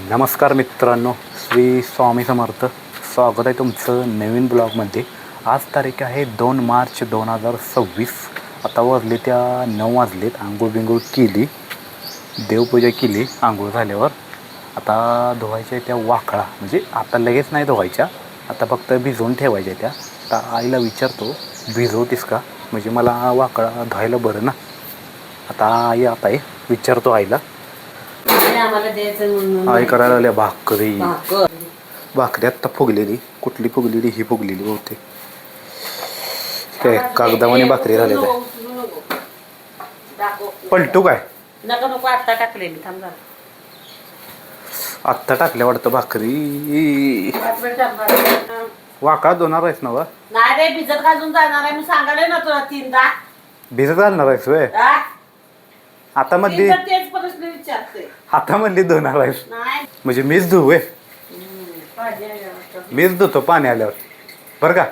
नमस्कार मित्रांनो, श्री स्वामी समर्थ. स्वागत आहे तुमचं नवीन ब्लॉगमध्ये. आज तारीख आहे 2 मार्च 2026. आता वाजले त्या 9 वाजलेत. आंघोळ बिंघोळ केली, देवपूजा केली. आंघोळ झाल्यावर आता धुवायच्या त्या वाकळा, म्हणजे आता लगेच नाही धुवायच्या, आता फक्त भिजवून ठेवायच्या त्या. आता आईला विचारतो भिजवतीस का, म्हणजे मला वाकळा धुवायला बरं ना. आता आई आता विचारतो आईला. आई करायला लागल्या भाकरी आत्ता फुगलेली. कुठली फुगलेली? ही फुगलेली बहुतेक. काय कागदावाने भाकरी झाल्या त्या. पलटू काय नको आत्ता टाकले मी. थांब आत्ता टाकल्या वाटतं भाकरी. वाकळा धुणार आहेस ना? नाही रे, भिजत घालून जाणार आहे. मी सांगायला ना तुला 3दा भिजत घालणार आहेस वे? आता मधली तेच प्रश्न विचारते. आता मधली धुणार आहेस नाही म्हणजे मीच धुवे? मीच धुतो पाणी आल्यावर बरं का.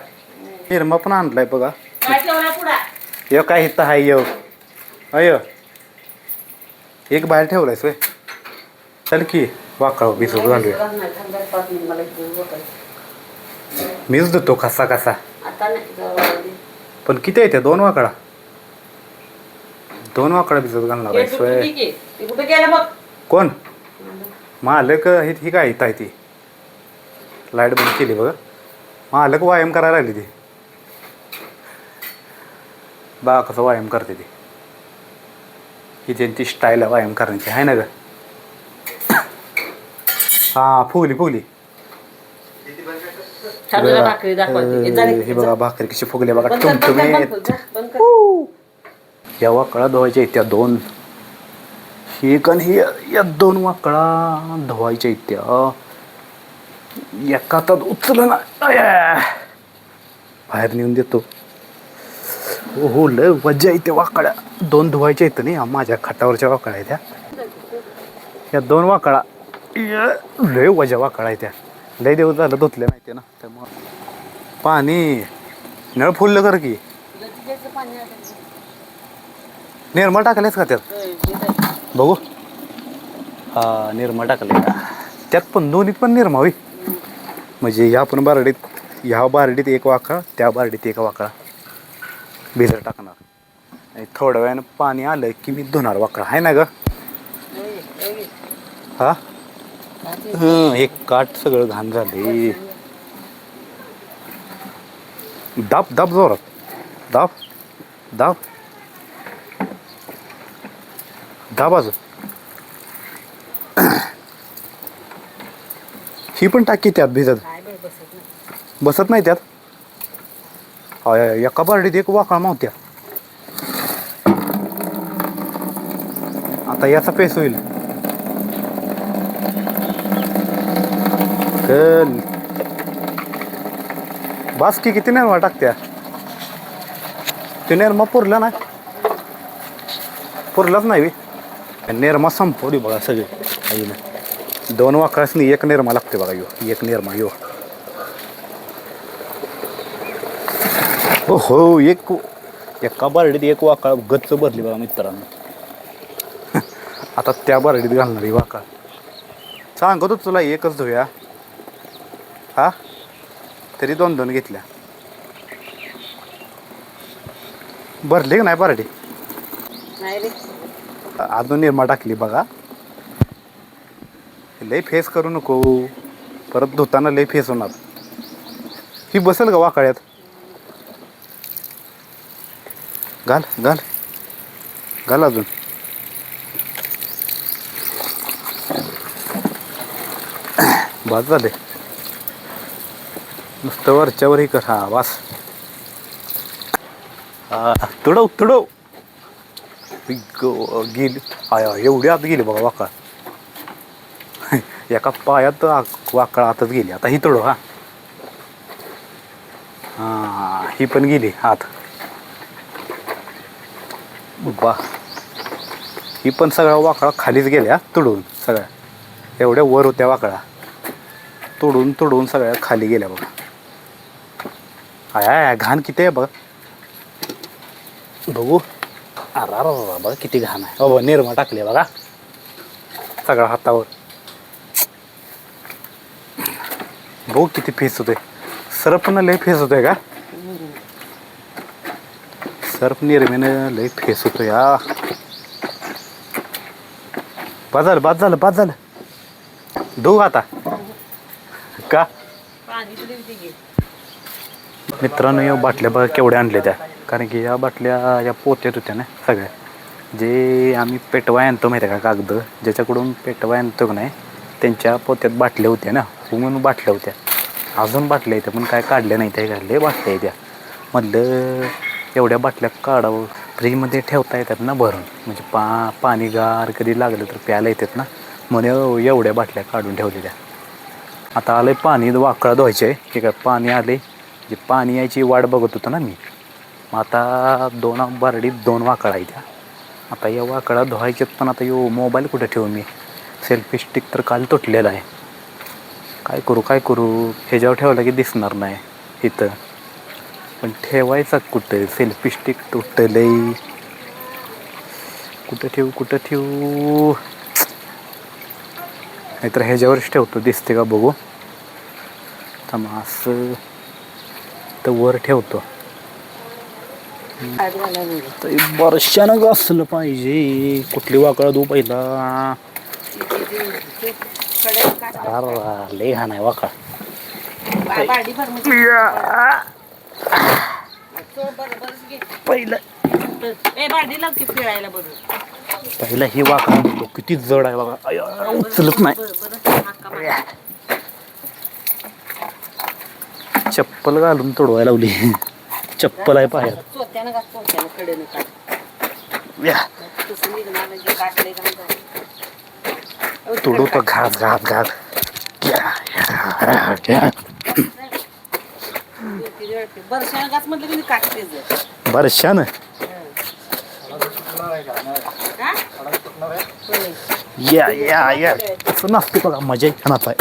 निरमा पण आणलाय बघा. काय ठेवला पुढा? ये काय इथं हाय यो अय एक बाहेर ठेवलायस वे. चल की वाकळा भिजवत घालूया. मीच धुतो कसा कसा. आता नाही पण किती आहे त्या? 2 वाकळा. 2 वाकळा भिजत घालणार आहे सोय. कुठे गेला बघ? कोण मालक? ही काय इथं आहे ती. लाईट बंद केली बघा. मालक व्यायाम करायला लागली ती. बा कसं व्यायाम करते ती. ही त्यांची स्टाईल आहे व्यायाम करण्याची, आहे ना ग? हा फुगली. हे बघा भाकरी कशी फुगली बघा. टुमटुमीत. या वाकळा धुवायच्या इत्या 2. एक आणि ही या 2 वाकळा धुवायच्या इत्या. एका हातात उचलं ना, बाहेर नेऊन देतो. हो लय वजा येते वाकळ्या. 2 धुवायच्या इथं नाही. माझ्या खाटावरच्या वाकळ्या आहेत त्या. या 2 वाकळा लय वजा वाकळा आहे त्या. लय दिवस झालं धुतल्या नाही ते ना. त्यामुळं पाणी नळ फुललं कर की. निरमा टाकलेच का त्यात? बघू. हा निरमा टाकले त्यात. पण दोन्हीत पण निरमा होई. म्हणजे ह्या पण बारडीत, ह्या बारडीत 1 वाकळा, त्या बारडीत 1 वाकळा भिजत टाकणार. आणि थोड्या वेळानं पाणी आलं की मी धुणार वाकळा, आहे ना ग? हा एक काठ सगळं घाण झाले. दाब दाब जोरात. दाब दाब दाब अजून. ही पण टाकी त्यात भिजत बसत नाही त्यात. एका बारडीत 1 वाकळा मावत्या. आता याचा पेस होईल. बास की किती निरमा टाकत्या? ते निरमा पुरला ना? पुरलाच नाही. निरमा संपवली बघा सगळी आईनं. 2 वाकळासनी 1 निरमा लागते बघा. 1 निरमा हो. एका बारडीत 1 वाकळा गच्च भरली बघा मित्रांनो. आता त्या बारडीत घालणार वाकळा. सांगतो तुला 1च धुया. हा तरी 2 घेतल्या. भरली का नाही बारडी? अजून निरमा टाकली बघा. लय फेस करू नको, परत धुताना लय फेस होणार. ही बसेल का वाकळ्यात? घाल अजून. बस झाले. नुसतं वरच्यावर ही कर. हा वास. तुडव गेली. एवढी आत गेली बघा वाकळा. एका पायात वाकळा आतच गेली. आता ही तुडव. हा ही पण गेली आत. बा ही पण सगळा वाकळा खालीच गेल्या तुडून. सगळ्या एवढ्या वर होत्या वाकळा. तुडून सगळ्या खाली गेल्या बघा. घाण किती आहे बघा. बघू. बघा किती घाण आहे. निरमा टाकले बघा सगळा हातावर. बघ किती फेस होतोय. सर्फ न लय फेस होतोय का? सर्फ निर्मीनं लय फेस होतोय या. बाद झालं धुऊ आता का? मित्रांनो या बाटल्या बघा केवढ्या आणल्या त्या, कारण की या बाटल्या या पोत्यात होत्या ना सगळ्या. जे आम्ही पेटवा आणतो माहिती आहे का, कागद ज्याच्याकडून पेटवा आणतो का नाही त्यांच्या पोत्यात बाटल्या होत्या ना, म्हणून बाटल्या होत्या. अजून बाटल्या येत्या पण काय काढल्या नाही त्या, घालले बाटल्या येत्या. म्हटलं एवढ्या बाटल्या काढावं, फ्रीजमध्ये ठेवता येतात ना भरून, म्हणजे पाणी गार कधी लागलं तर प्यायला येतात ना, म्हणून एवढ्या बाटल्या काढून ठेवलेल्या. आता आलं पाणी वाकडा धुवायचे आहे की काय, पाणी आले जे पाणी यायची वाट बघत होतो ना मी. मग आता 2 बारडीत 2 वाकडा आहे त्या. आता या वाकडा धुवायच्यात, पण आता मोबाईल कुठे ठेवू मी? सेल्फी स्टिक तर काल तुटलेला आहे. काय करू ह्याच्यावर ठेवला की दिसणार नाही इथं, पण ठेवायचा कुठं? सेल्फी स्टिक तुटलंय, कुठं ठेवू? नाहीतर ह्याच्यावरच ठेवतो, दिसते का बघू. तर मग असं तर वर ठेवतो. बरशानं घासलं पाहिजे. कुठली वाकळा धू पहिला. लय घाण आहे वाकळा. पहिला ही वाकळा किती जड आहे बघा, उचलत नाही. चप्पल घालून तोडवायला लावली. चप्पल आहे पायात. तोडू तर घात बरशान या तसं नसते बघा, मजा येणार आहे.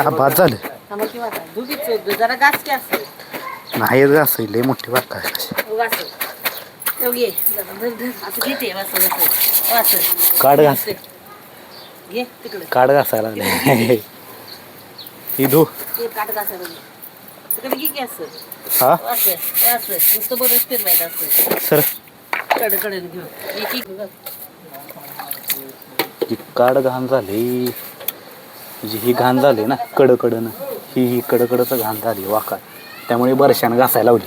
बाद झालं नाही घास, लय मोठी वाट काय काढ घास, काढ घासायला लागले. इधू हा सर काड घाण झाली, म्हणजे ही घाण झाली ना कडकडनं, ही कडकडचं घाण झाली वाका, त्यामुळे बरशानं घासायला लावली.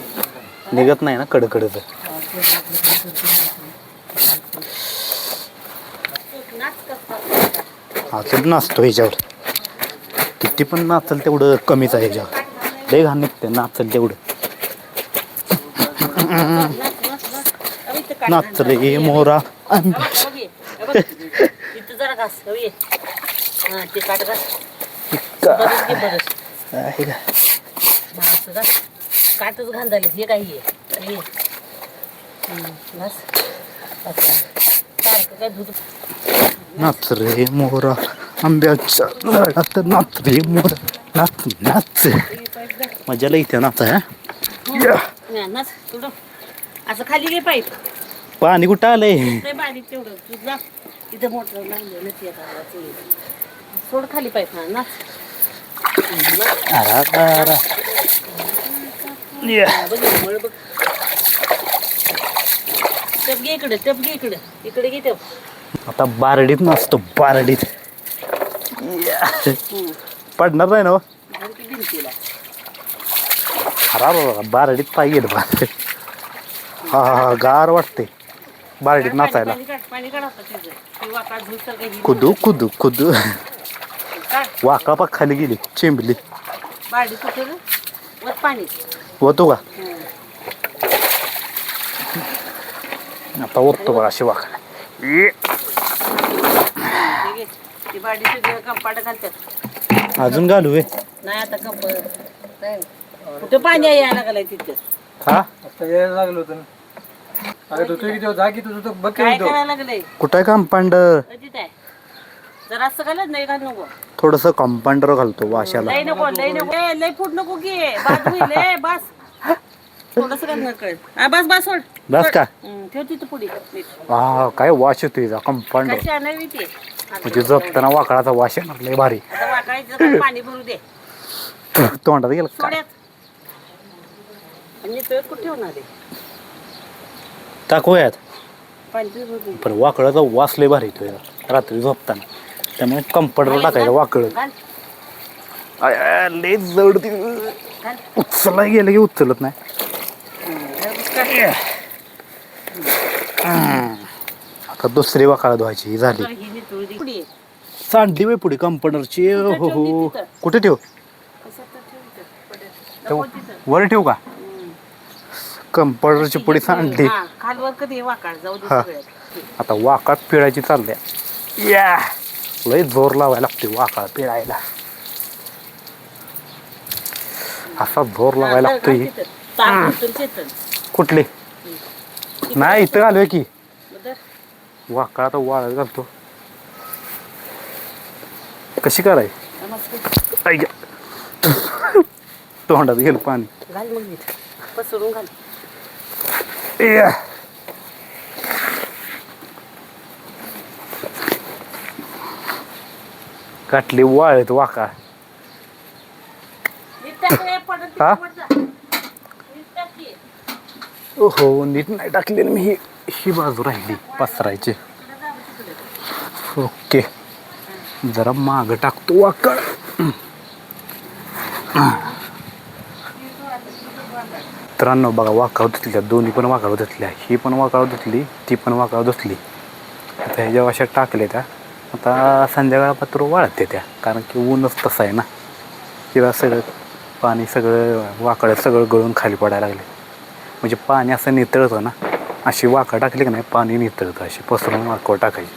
निघत नाही ना कडकडचं. अजून नाचतो ह्याच्यावर, किती पण नाचल तेवढं कमीच आहे ह्याच्यावर. लय घाण निघते नाचल तेवढं. नाचले मोरा काटच घाण झाले हे काही नाच रे मोरा आंब्याच्या झाडात, नाच रे मोरा नाच नाच. मजाला इथे नाच आहे. असं खाली घे पाईप. पाणी कुठं आलंय? पाणी तेवढं तुझा इथं मोटर लागलं सोड खाली पाईप. हा नाच. टप घे इकडे घे टप. आता बारडीत नसतो, बारडीत पडणार नाही ना. बारडीत पाहिजे बा. हा गार वाटते बारडीत नाचायला. कुदू कुदू कुदू वाका पाक खाली गेली चिंबली. पाणी होतो का आता ओततो बघा अशी वाका. अजून घालू नाही आता कंप कुठं पाणी यायला लागलंय तिथं. हा आता यायला लागलं होतं ना. अरे तू किती जा की तुझं बघ काय करायला लागलंय कुठं आहे कंपाऊंडर? तिथं आहे जरा असं घालत नाही घाल नको. थोडस कंपाऊंडर घालतो वाशाला. लय नको लय फूट नको की बाद होईल बस. थोडंसं घालणार कळेल हा बस बस सोड बस का? ठेव तिथं पुढे मीठ. हा काय वास येतो हिचा कंपाऊंड. कशी आणावी ते म्हणजे झोपताना वाकळाचा वास येणार लय भारी. आता वाटायचं का पाणी भरू दे तोंडात गेलं काय सोड्यात आणि तो कुठे ठेवणार आहे टाकूयात. पाणी भरू दे पण वाकळाचा वास लय भारी येतो याला रात्री झोपताना. त्यामुळे कंपाऊंडवर टाकायचं वाकळ. घाल लय जड ती घाल उचलाय गेलं की उचलत नाही. आता दुसरी वाकाळ धुवायची ही झाली. ही नितळू दे. पुढे सांडली बाई पुढे कंपाऊंडरची. हो हो कुठे ठेव? कसं तर ठेव इथं. पुढे. ठेव. नको तिथं. वर ठेव का? कंपाऊंडरची पुढे सांडली. हा, खालवर कधी वाकाळ जाऊ दे हा. सगळ्यात. आता वाकाळ पिळायची चालल्या. या लय जोर लावायला लागते वाकाळ पिळायला. असा जोर लावायला हा, लागतोय. घाल तिथं. ताक उचल चेतन. कुठले? नाही इथं आलोय की. बदर. वाकाळ आता वाळत घालतो. कशी कराय नमस्कार. तोंडात गेलं पाणी. घाल मग मीठ पसरून घाल या. काटली वाळत वाकाळ. मीठ टाकूया, पडत हा? तिथं वर जा. मीठ टाक की. हो नीट नाही टाकलेलं मी. ही बाजू राहिली पसरायची. इकडं जा बघ तिकडे. ओके जरा माग टाकतो वाकळ. मित्रांनो बघा वाकाव धुतल्या. दोन्ही पण वाकाव धुतल्या. ही पण वाकाव धुतली ती पण वाकाव धुतली. आता ह्याच्या अशा टाकल्या त्या. आता संध्याकाळपात्र वाळते त्या कारण की ऊनच तसं आहे ना. किंवा सगळं पाणी सगळं वाकळ सगळं गळून खाली पडायला लागले. म्हणजे पाणी असं नितळतं ना. अशी वाकळ टाकली की नाही पाणी नितळतं. अशी पसरून वाकळ टाकायची.